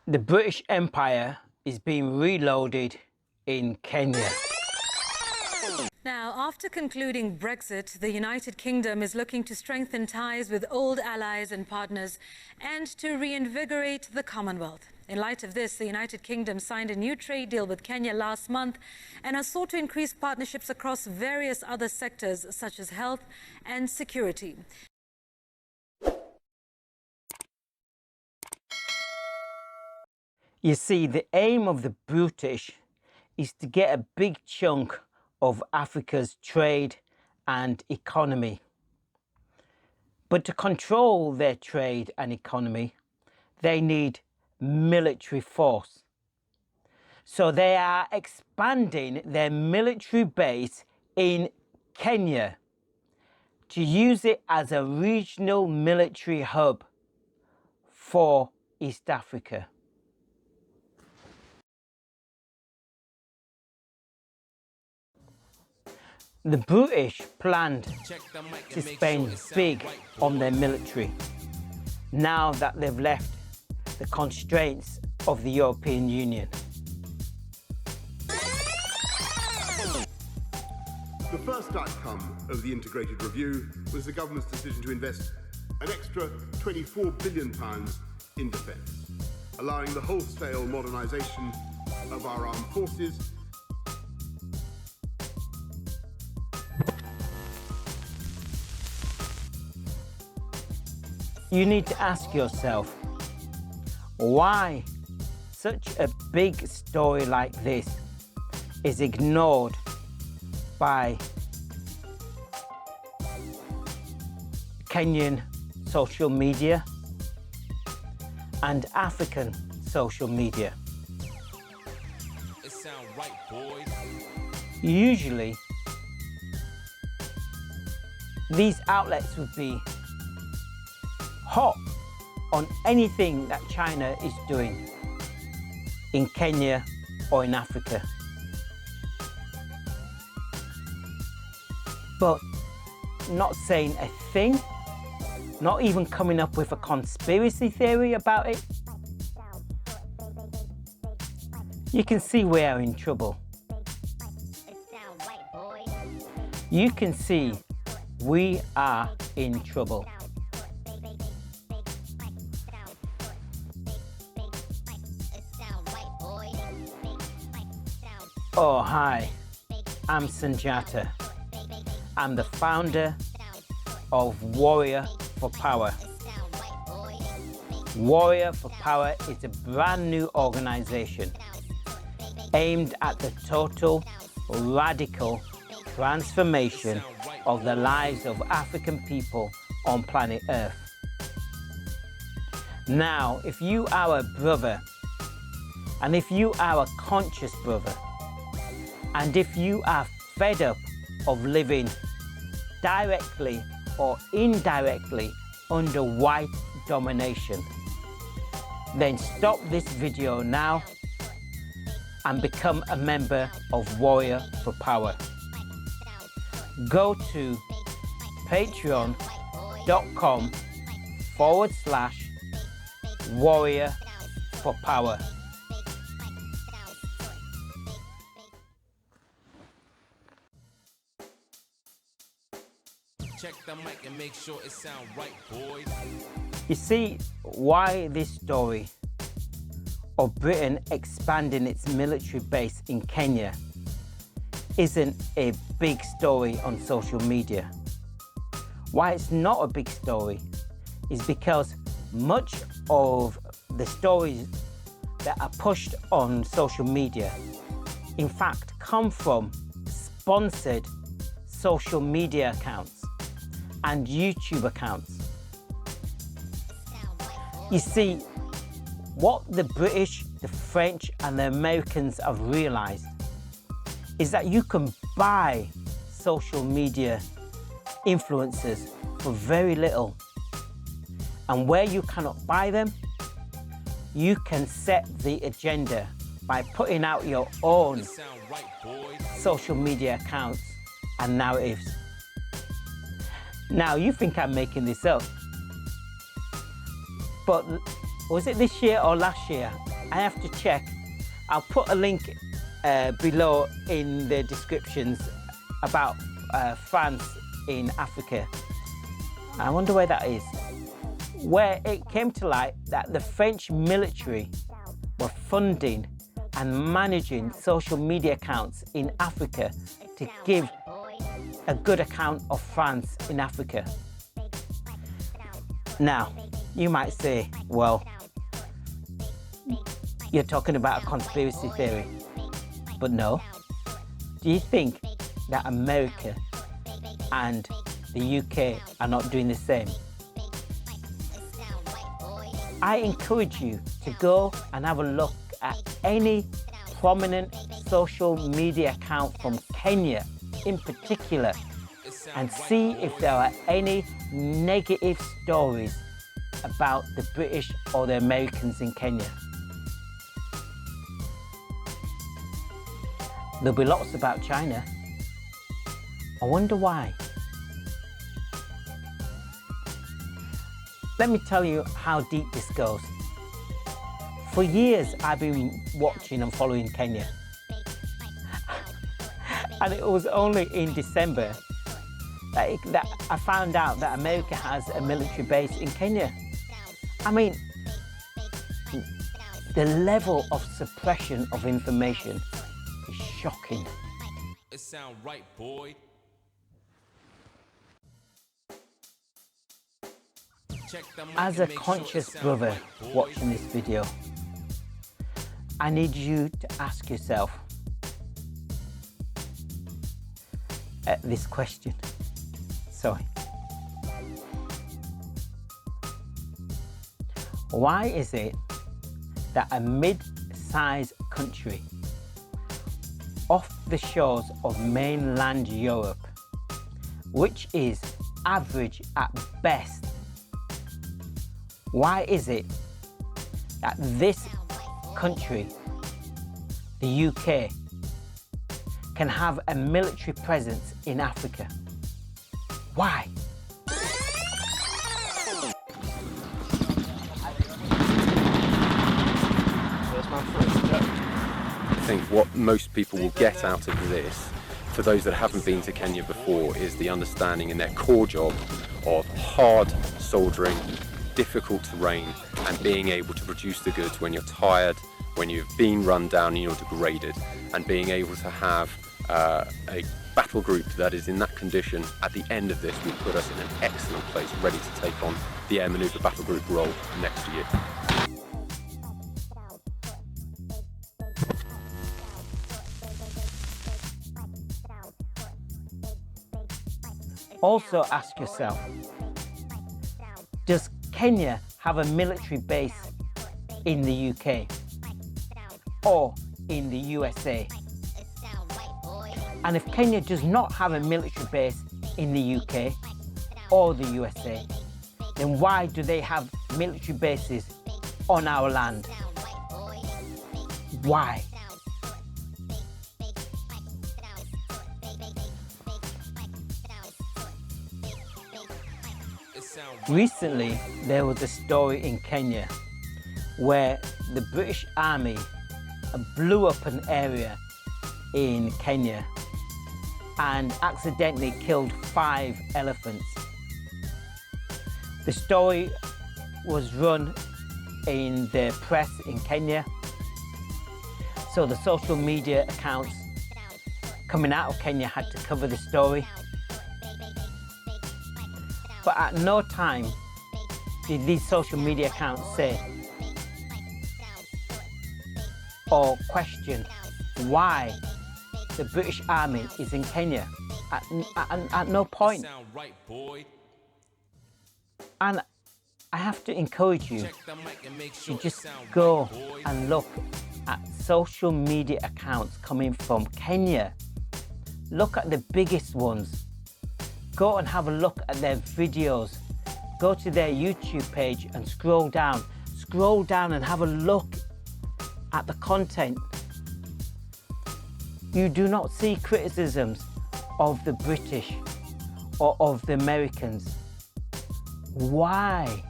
The British Empire is being reloaded in Kenya. Now, after concluding Brexit, the United Kingdom is looking to strengthen ties with old allies and partners and to reinvigorate the Commonwealth. In light of this, the United Kingdom signed a new trade deal with Kenya last month and has sought to increase partnerships across various other sectors such as health and security. You see, the aim of the British is to get a big chunk of Africa's trade and economy. But to control their trade and economy, they need military force. So they are expanding their military base in Kenya to use it as a regional military hub for East Africa. The British planned to spend big on their military now that they've left the constraints of the European Union. The first outcome of the integrated review was the government's decision to invest an extra £24 billion in defence, allowing the wholesale modernisation of our armed forces. You need to ask yourself, why such a big story like this is ignored by Kenyan social media and African social media. It sound right, boys. Usually, these outlets would be hot on anything that China is doing in Kenya or in Africa. But not saying a thing, not even coming up with a conspiracy theory about it. You can see we are in trouble. You can see we are in trouble. Oh, hi, I'm Sundjata. I'm the founder of Warrior for Power. Warrior for Power is a brand new organization aimed at the total, radical transformation of the lives of African people on planet Earth. Now, if you are a brother, and if you are a conscious brother, and if you are fed up of living directly or indirectly under white domination, then stop this video now and become a member of Warrior for Power. Go to patreon.com/Warrior for Power. Check the mic and make sure it sound right, boys. You see why this story of Britain expanding its military base in Kenya isn't a big story on social media. Why it's not a big story is because much of the stories that are pushed on social media, in fact, come from sponsored social media accounts and YouTube accounts. You see, what the British, the French and the Americans have realized is that you can buy social media influencers for very little. And where you cannot buy them, you can set the agenda by putting out your own social media accounts and narratives. Now, you think I'm making this up, but was it this year or last year I have to check. I'll put a link below in the descriptions about France in Africa. I wonder where that is. Where it came to light that the French military were funding and managing social media accounts in Africa to give a good account of France in Africa. Now, you might say, well, you're talking about a conspiracy theory. But no. Do you think that America and the UK are not doing the same? I encourage you to go and have a look at any prominent social media account from Kenya in particular and see if there are any negative stories about the British or the Americans in Kenya. There'll be lots about China. I wonder why. Let me tell you how deep this goes. For years, I've been watching and following Kenya. And it was only in December that I found out that America has a military base in Kenya. I mean, the level of suppression of information is shocking. It sound right, boy. As a conscious brother watching this video, I need you to ask yourself this question. Sorry. Why is it that a mid-sized country off the shores of mainland Europe, which is average at best, why is it that this country, the UK, can have a military presence in Africa? Why? I think what most people will get out of this, for those that haven't been to Kenya before, is the understanding in their core job of hard soldering, difficult terrain, and being able to produce the goods when you're tired, when you've been run down and you're degraded, and being able to have a battle group that is in that condition at the end of this will put us in an excellent place, ready to take on the air manoeuvre battle group role next year. Also ask yourself, does Kenya have a military base in the UK or in the USA? And if Kenya does not have a military base in the UK or the USA, then why do they have military bases on our land? Why? Recently, there was a story in Kenya where the British Army blew up an area in Kenya and accidentally killed 5 elephants. The story was run in the press in Kenya, so the social media accounts coming out of Kenya had to cover the story. But at no time did these social media accounts say or question why the British Army is in Kenya. At no point. And I have to encourage you to just go and look at social media accounts coming from Kenya. Look at the biggest ones. Go and have a look at their videos. Go to their YouTube page and scroll down. Scroll down and have a look at the content. You do not see criticisms of the British or of the Americans. Why?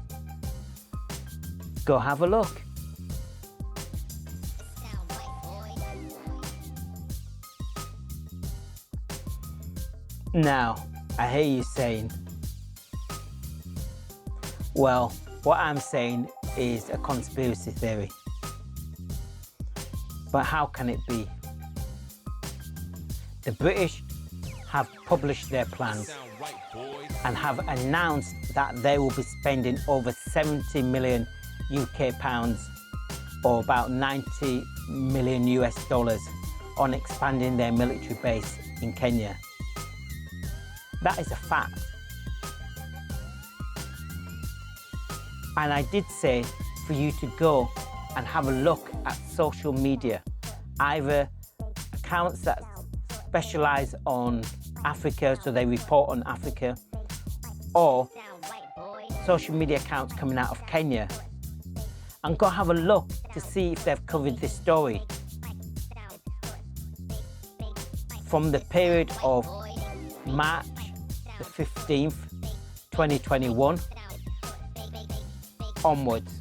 Go have a look. Now, I hear you saying, well, what I'm saying is a conspiracy theory. But how can it be? The British have published their plans and have announced that they will be spending over 70 million UK pounds, or about 90 million US dollars, on expanding their military base in Kenya. That is a fact. And I did say for you to go and have a look at social media, either accounts that specialize on Africa, so they report on Africa, or social media accounts coming out of Kenya, and go have a look to see if they've covered this story from the period of March the 15th, 2021 onwards.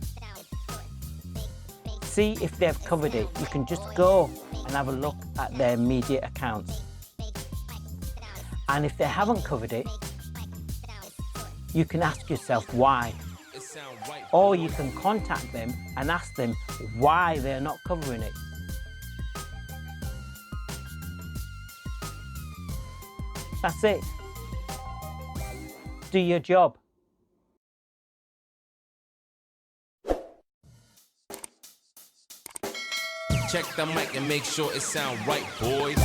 See if they've covered it. You can just go and have a look at their media accounts. And if they haven't covered it, you can ask yourself why. Or you can contact them and ask them why they're not covering it. That's it. Do your job. Check the mic and make sure it sound right, boys.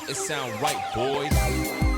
It sound right, boys.